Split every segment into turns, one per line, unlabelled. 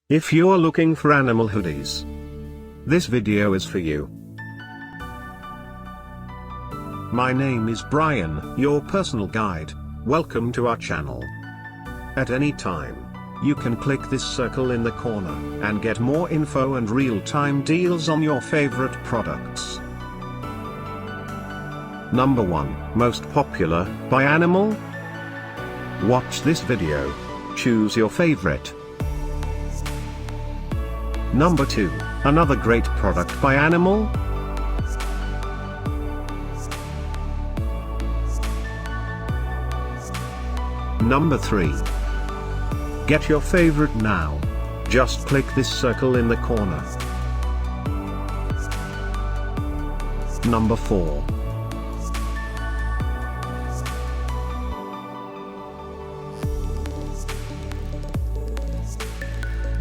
If you're looking for animal hoodies, this video is for you. My name is Brian, your personal guide. Welcome to our channel. At any time, you can click this circle in the corner and get more info and real-time deals on your favorite products. Number 1, most popular, by animal? Watch this video. Choose your favorite. Number 2, another great product by animal? Number 3. Get your favorite now. Just click this circle in the corner. Number 4.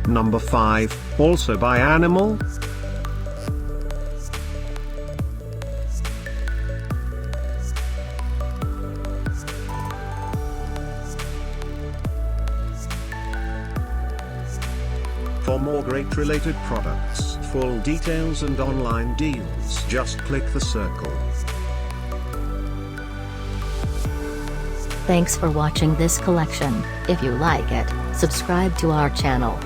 Number 5, also by animal? For more great related products, full details and online deals, just click the circle.
Thanks for watching this collection. If you like it, subscribe to our channel.